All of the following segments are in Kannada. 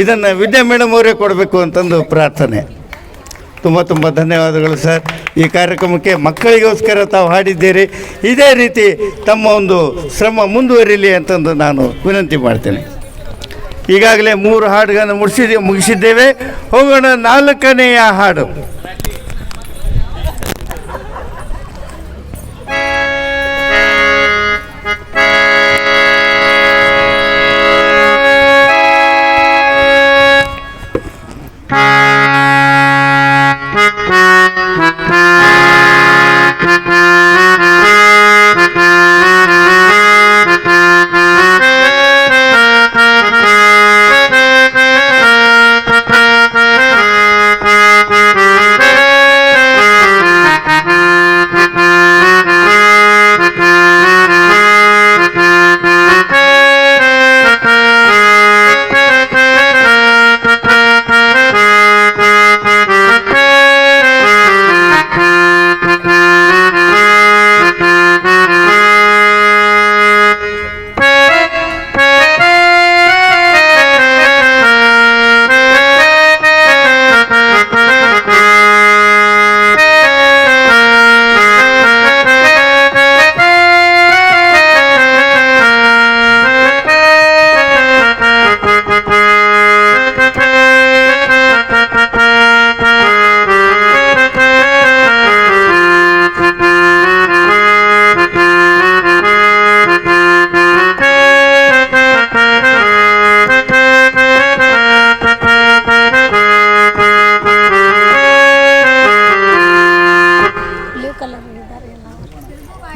ಇದನ್ನು ವಿದ್ಯಾ ಮೇಡಮ್ ಅವರೇ ಕೊಡಬೇಕು ಅಂತಂದು ಪ್ರಾರ್ಥನೆ. ತುಂಬ ತುಂಬ ಧನ್ಯವಾದಗಳು ಸರ್. ಈ ಕಾರ್ಯಕ್ರಮಕ್ಕೆ ಮಕ್ಕಳಿಗೋಸ್ಕರ ತಾವು ಹಾಡಿದ್ದೀರಿ. ಇದೇ ರೀತಿ ತಮ್ಮ ಒಂದು ಶ್ರಮ ಮುಂದುವರಿಲಿ ಅಂತಂದು ನಾನು ವಿನಂತಿ ಮಾಡ್ತೇನೆ. ಈಗಾಗಲೇ 3 ಹಾಡುಗಳನ್ನು ಮುಗಿಸಿದ್ದೇವೆ. ಹೋಗೋಣ 4ನೆಯ ಹಾಡು.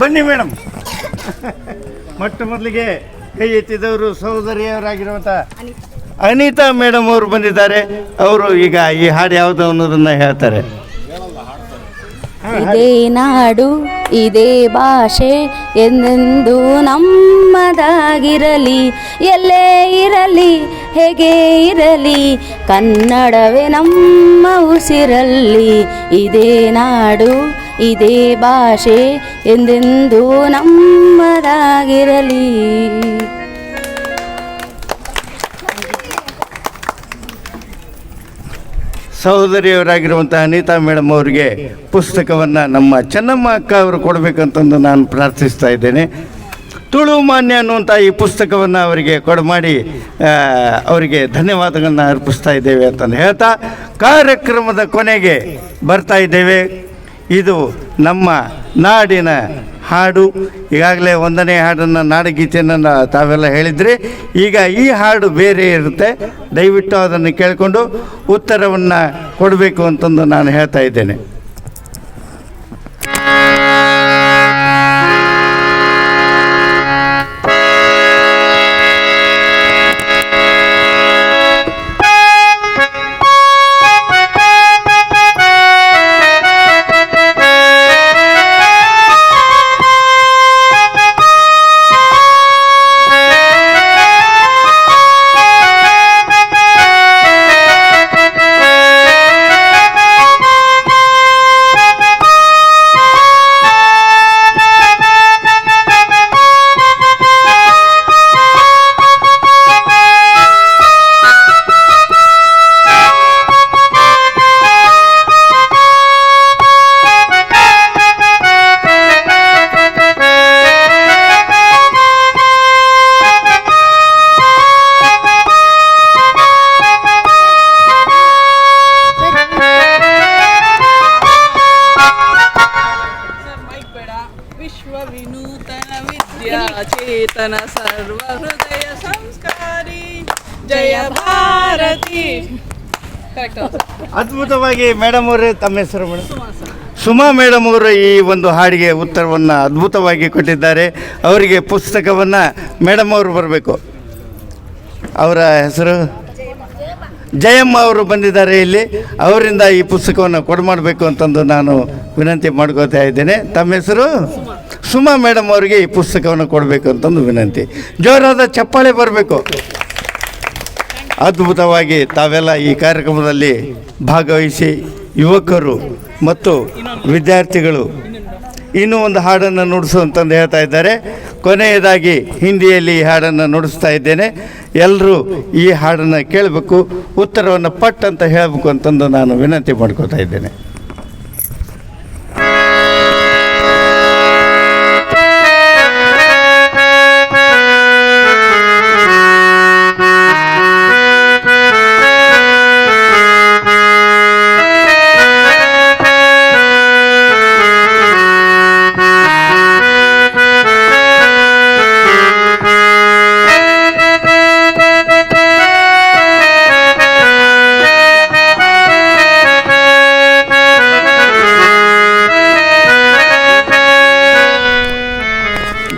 ಬನ್ನಿ ಮೇಡಮ್. ಮೊಟ್ಟ ಮೊದಲಿಗೆ ಕೈ ಎತ್ತಿದವರು ಸಹೋದರಿಯವರಾಗಿರುವಂಥ ಅನಿತಾ ಮೇಡಮ್ ಅವರು ಬಂದಿದ್ದಾರೆ. ಅವರು ಈಗ ಈ ಹಾಡು ಯಾವುದು ಅನ್ನೋದನ್ನು ಹೇಳ್ತಾರೆ. ಇದೇ ನಾಡು ಇದೇ ಭಾಷೆ ಎಂದೆಂದು ನಮ್ಮದಾಗಿರಲಿ, ಎಲ್ಲೇ ಇರಲಿ ಹೇಗೆ ಇರಲಿ ಕನ್ನಡವೇ ನಮ್ಮ ಉಸಿರಲ್ಲಿ. ಇದೇ ನಾಡು ಇದೇ ಭಾಷೆ ಎಂದೆಂದು ನಮ್ಮದಾಗಿರಲಿ. ಸಹೋದರಿಯವರಾಗಿರುವಂಥ ಅನಿತಾ ಮೇಡಮ್ ಅವರಿಗೆ ಪುಸ್ತಕವನ್ನು ನಮ್ಮ ಚೆನ್ನಮ್ಮ ಅಕ್ಕ ಅವರು ಕೊಡಬೇಕಂತಂದು ನಾನು ಪ್ರಾರ್ಥಿಸ್ತಾ ಇದ್ದೇನೆ. ತುಳು ಮಾನ್ಯ ಅನ್ನುವಂಥ ಈ ಪುಸ್ತಕವನ್ನು ಅವರಿಗೆ ಕೊಡಮಾಡಿ ಅವರಿಗೆ ಧನ್ಯವಾದಗಳನ್ನು ಅರ್ಪಿಸ್ತಾ ಇದ್ದೇವೆ ಅಂತಂದು ಹೇಳ್ತಾ ಕಾರ್ಯಕ್ರಮದ ಕೊನೆಗೆ ಬರ್ತಾ ಇದ್ದೇವೆ. ಇದು ನಮ್ಮ ನಾಡಿನ ಹಾಡು. ಈಗಾಗಲೇ 1ನೇ ಹಾಡನ್ನು ನಾಡಗೀತೆಯನ್ನು ತಾವೆಲ್ಲ ಹೇಳಿದ್ರಿ. ಈಗ ಈ ಹಾಡು ಬೇರೆ ಇರುತ್ತೆ. ದಯವಿಟ್ಟು ಅದನ್ನು ಕೇಳಿಕೊಂಡು ಉತ್ತರವನ್ನು ಕೊಡಬೇಕು ಅಂತಂದು ನಾನು ಹೇಳ್ತಾ ಇದ್ದೇನೆ. ಚೇತನ ಸರ್ವ ಹೃದಯ ಸಂಸ್ಕಾರಿ ಜಯ ಭಾರತಿ. ಅದ್ಭುತವಾಗಿ ಮೇಡಮ್ ಅವರೇ, ತಮ್ಮ ಹೆಸರು ಮೇಡಮ್? ಸುಮಾ ಮೇಡಮ್ ಅವರು ಈ ಒಂದು ಹಾಡಿಗೆ ಉತ್ತರವನ್ನು ಅದ್ಭುತವಾಗಿ ಕೊಟ್ಟಿದ್ದಾರೆ. ಅವರಿಗೆ ಪುಸ್ತಕವನ್ನು ಮೇಡಮ್ ಅವರು ಬರಬೇಕು. ಅವರ ಹೆಸರು ಜಯಮ್ಮ ಅವರು ಬಂದಿದ್ದಾರೆ ಇಲ್ಲಿ. ಅವರಿಂದ ಈ ಪುಸ್ತಕವನ್ನು ಕೊಡಮಾಡಬೇಕು ಅಂತಂದು ನಾನು ವಿನಂತಿ ಮಾಡ್ಕೋತಾ ಇದ್ದೇನೆ. ತಮ್ಮ ಹೆಸರು? ಸುಮಾ ಮೇಡಮ್ ಅವರಿಗೆ ಈ ಪುಸ್ತಕವನ್ನು ಕೊಡಬೇಕು ಅಂತಂದು ವಿನಂತಿ. ಜೋರಾದ ಚಪ್ಪಾಳೆ ಬರಬೇಕು. ಅದ್ಭುತವಾಗಿ ತಾವೆಲ್ಲ ಈ ಕಾರ್ಯಕ್ರಮದಲ್ಲಿ ಭಾಗವಹಿಸಿ ಯುವಕರು ಮತ್ತು ವಿದ್ಯಾರ್ಥಿಗಳು ಇನ್ನೂ ಒಂದು ಹಾಡನ್ನು ನುಡಿಸು ಅಂತಂದು ಹೇಳ್ತಾ ಇದ್ದಾರೆ. ಕೊನೆಯದಾಗಿ ಹಿಂದಿಯಲ್ಲಿ ಈ ಹಾಡನ್ನು ನುಡಿಸ್ತಾ ಇದ್ದೇನೆ. ಎಲ್ಲರೂ ಈ ಹಾಡನ್ನು ಕೇಳಬೇಕು, ಉತ್ತರವನ್ನು ಪಟ್ ಅಂತ ಹೇಳಬೇಕು ಅಂತಂದು ನಾನು ವಿನಂತಿ ಮಾಡ್ಕೋತಾ ಇದ್ದೇನೆ.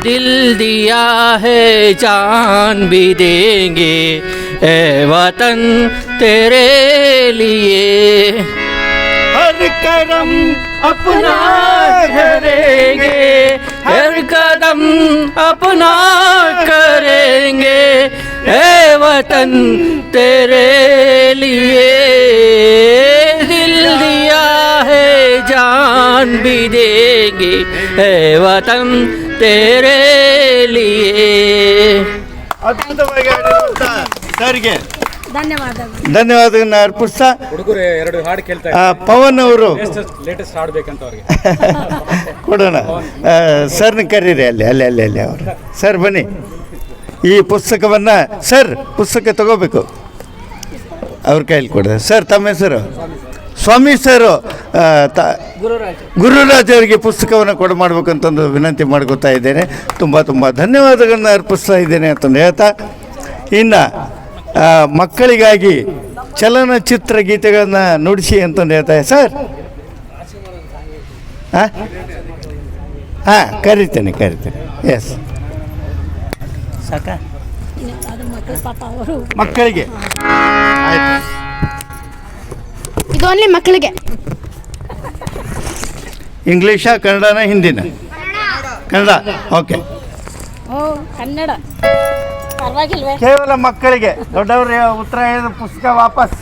दिल दिया है जान भी देंगे ए वतन तेरे लिए हर कदम अपना करेंगे हर कदम अपना करेंगे ए वतन तेरे लिए दिल दिया है जान भी देंगे ए वतन तेरे लिए. ಅದ್ಭುತವಾಗಿ ಹಾಡಿರುವಂಥ ಸರ್ಗೆ ಧನ್ಯವಾದಗಳು. ಧನ್ಯವಾದಗಳನ್ನ ಅರ್ಪಿಸ್ತಾ ಹುಡುಗರು 2 ಹಾಡು ಕೇಳ್ತಾ ಪವನ್ ಅವರು ಲೇಟೆಸ್ಟ್ ಹಾಡ್ಬೇಕಂತ ಅವ್ರಿಗೆ ಕೊಡೋಣ. ಸರ್ನ ಕರೀರಿ ಅಲ್ಲಿ ಅವರು. ಸರ್ ಬನ್ನಿ, ಈ ಪುಸ್ತಕವನ್ನು ಸರ್ ಪುಸ್ತಕ ತಗೋಬೇಕು, ಅವ್ರ ಕೈಯಲ್ಲಿ ಕೊಡ. ಸರ್ ತಮ್ಮ ಹೆಸರು? ಸ್ವಾಮಿ ಸರು ಗುರುರಾಜ್ ಅವರಿಗೆ ಪುಸ್ತಕವನ್ನು ಮಾಡಬೇಕಂತಂದು ವಿನಂತಿ ಮಾಡ್ಕೋತಾ ಇದ್ದೇನೆ. ತುಂಬ ಧನ್ಯವಾದಗಳನ್ನ ಅರ್ಪಿಸ್ತಾ ಇದ್ದೇನೆ ಅಂತಂದು ಹೇಳ್ತಾ, ಇನ್ನು ಮಕ್ಕಳಿಗಾಗಿ ಚಲನಚಿತ್ರ ಗೀತೆಗಳನ್ನು ನುಡಿಸಿ ಅಂತಂದು ಹೇಳ್ತಾ ಸರ್. ಕರಿತೇನೆ ಎಸ್ ಸಾಕ ಮಕ್ಕಳಿಗೆ ಆಯ್ತು. ಇದು ಓನ್ಲಿ ಮಕ್ಕಳಿಗೆ. ಇಂಗ್ಲೀಷಾ ಕನ್ನಡನ ಹಿಂದಿನ? ಕನ್ನಡ. ಓಕೆ, ಕನ್ನಡ ಪರವಾಗಿಲ್ವೇ? ಕೇವಲ ಮಕ್ಕಳಿಗೆ. ದೊಡ್ಡವ್ರ ಉತ್ತರ ಹೇಳಿದ ಪುಸ್ತಕ ವಾಪಸ್.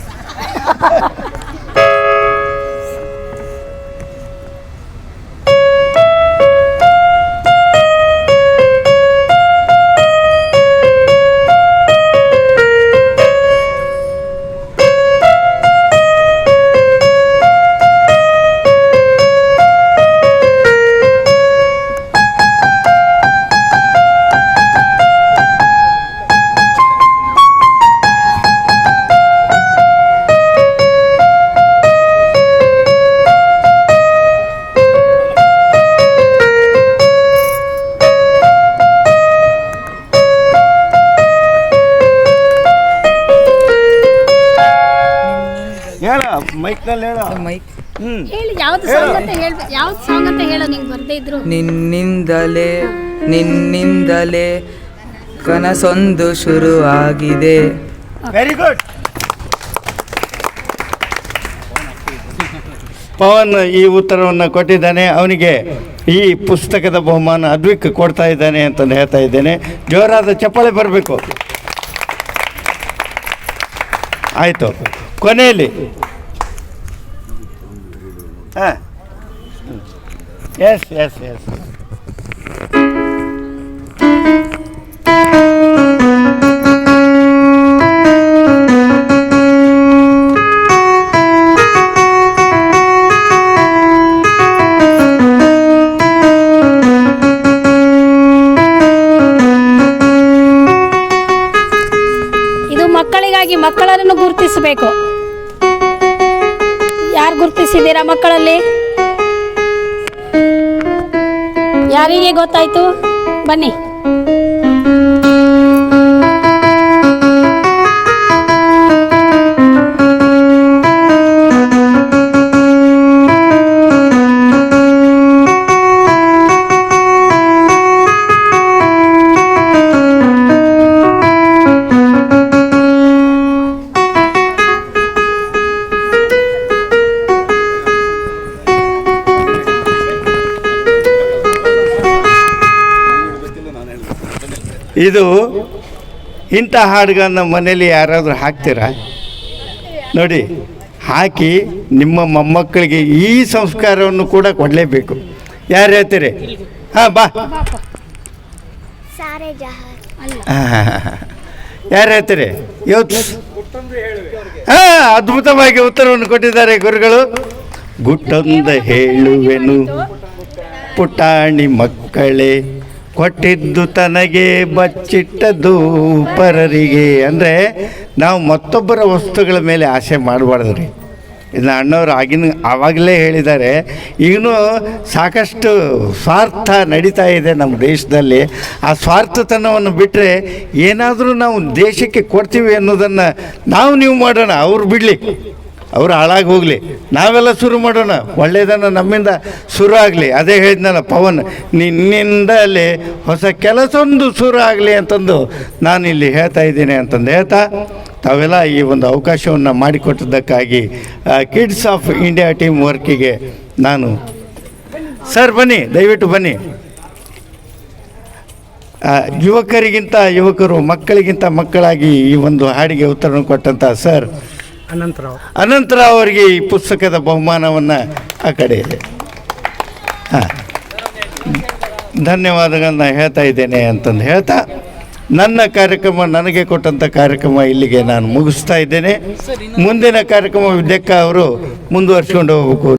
ಹೇಳಿ ಯಾವ್ದು ಸಾಂಗ್ ಅಂತ ಹೇಳ್ಬೇಕು, ಯಾವ್ದು ಸಾಂಗ್ ಅಂತ ಹೇಳೋ ನಿಂಗೆ ಬರ್ದೇ ಇದ್ರು. ನಿನ್ನಿಂದಲೇ ಕನಸೊಂದು ಶುರು ಆಗಿದೆ. Very good. ಪವನ್ ಈ ಉತ್ತರವನ್ನು ಕೊಟ್ಟಿದ್ದಾನೆ. ಅವನಿಗೆ ಈ ಪುಸ್ತಕದ ಬಹುಮಾನ ಅದ್ವಿಕ್ ಕೊಡ್ತಾ ಇದ್ದಾನೆ ಅಂತ ಹೇಳ್ತಾ ಇದ್ದೇನೆ. ಜೋರಾದ ಚಪ್ಪಾಳೆ ಬರಬೇಕು. ಆಯಿತು. ಕೊನೆಯಲ್ಲಿ ಎಸ್ ಇದು ಮಕ್ಕಳಿಗಾಗಿ, ಮಕ್ಕಳನ್ನು ಗುರುತಿಸಬೇಕು. ಯಾರು ಗುರುತಿಸಿದ್ದೀರಾ ಮಕ್ಕಳಲ್ಲಿ? ಯಾರಿಗೆ ಗೊತ್ತಾಯ್ತು? ಬನ್ನಿ. ಇದು ಇಂಥ ಹಾಡುಗಳನ್ನ ಮನೇಲಿ ಯಾರಾದರೂ ಹಾಕ್ತೀರಾ? ನೋಡಿ, ಹಾಕಿ ನಿಮ್ಮ ಮೊಮ್ಮಕ್ಕಳಿಗೆ ಈ ಸಂಸ್ಕಾರವನ್ನು ಕೂಡ ಕೊಡಲೇಬೇಕು. ಯಾರು ಹೇಳ್ತೀರಿ? ಹಾಂ, ಬಾ. ತಾರೆ ಜಹಾನ್. ಯಾರು ಹೇಳ್ತೀರಿ ಇವತ್ತು? ಅದ್ಭುತವಾಗಿ ಉತ್ತರವನ್ನು ಕೊಟ್ಟಿದ್ದಾರೆ ಗುರುಗಳು. ಗುಟ್ಟೊಂದ ಹೇಳುವೆನು ಪುಟಾಣಿ ಮಕ್ಕಳೇ, ಕೊಟ್ಟಿದ್ದು ತನಗೆ ಬಚ್ಚಿಟ್ಟದ್ದು ಪರರಿಗೆ. ಅಂದರೆ ನಾವು ಮತ್ತೊಬ್ಬರ ವಸ್ತುಗಳ ಮೇಲೆ ಆಸೆ ಮಾಡಬಾರ್ದು ರೀ. ಇದನ್ನ ಅಣ್ಣವ್ರು ಆವಾಗಲೇ ಹೇಳಿದ್ದಾರೆ. ಈಗಲೂ ಸಾಕಷ್ಟು ಸ್ವಾರ್ಥ ನಡೀತಾ ಇದೆ ನಮ್ಮ ದೇಶದಲ್ಲಿ. ಆ ಸ್ವಾರ್ಥತನವನ್ನು ಬಿಟ್ಟರೆ ಏನಾದರೂ ನಾವು ದೇಶಕ್ಕೆ ಕೊಡ್ತೀವಿ ಅನ್ನೋದನ್ನು ನೀವು ಮಾಡೋಣ, ಅವ್ರು ಬಿಡಲಿ, ಅವರು ಹಾಳಾಗಿ ಹೋಗಲಿ, ನಾವೆಲ್ಲ ಶುರು ಮಾಡೋಣ, ಒಳ್ಳೆಯದನ್ನು ನಮ್ಮಿಂದ ಶುರು ಆಗಲಿ. ಅದೇ ಹೇಳಿದ್ನಲ್ಲ ಪವನ್, ನಿನ್ನಿಂದಲೇ ಹೊಸ ಕೆಲಸೊಂದು ಶುರು ಆಗಲಿ ಅಂತಂದು ನಾನು ಇಲ್ಲಿ ಹೇಳ್ತಾ ಇದ್ದೀನಿ ಅಂತಂದು ಹೇಳ್ತಾ, ತಾವೆಲ್ಲ ಈ ಒಂದು ಅವಕಾಶವನ್ನು ಮಾಡಿಕೊಟ್ಟಿದ್ದಕ್ಕಾಗಿ ಕಿಡ್ಸ್ ಆಫ್ ಇಂಡಿಯಾ ಟೀಮ್ ವರ್ಕಿಗೆ ನಾನು ಸರ್ ಬನ್ನಿ, ದಯವಿಟ್ಟು ಬನ್ನಿ. ಯುವಕರಿಗಿಂತ ಯುವಕರು, ಮಕ್ಕಳಿಗಿಂತ ಮಕ್ಕಳಾಗಿ ಈ ಒಂದು ಹಾಡಿಗೆ ಉತ್ತರವನ್ನು ಕೊಟ್ಟಂಥ ಸರ್ ಅನಂತರಾವ್ ಅವರಿಗೆ ಈ ಪುಸ್ತಕದ ಬಹುಮಾನವನ್ನು ಆ ಕಡೆ ಇದೆ. ಹಾಂ, ಧನ್ಯವಾದಗಳನ್ನ ಹೇಳ್ತಾ ಇದ್ದೇನೆ ಅಂತಂದು ಹೇಳ್ತಾ ನನ್ನ ಕಾರ್ಯಕ್ರಮ, ನನಗೆ ಕೊಟ್ಟಂಥ ಕಾರ್ಯಕ್ರಮ ಇಲ್ಲಿಗೆ ನಾನು ಮುಗಿಸ್ತಾ ಇದ್ದೇನೆ. ಮುಂದಿನ ಕಾರ್ಯಕ್ರಮ ವಿದ್ಯಕ್ಕ ಅವರು ಮುಂದುವರಿಸ್ಕೊಂಡು ಹೋಗಬೇಕು.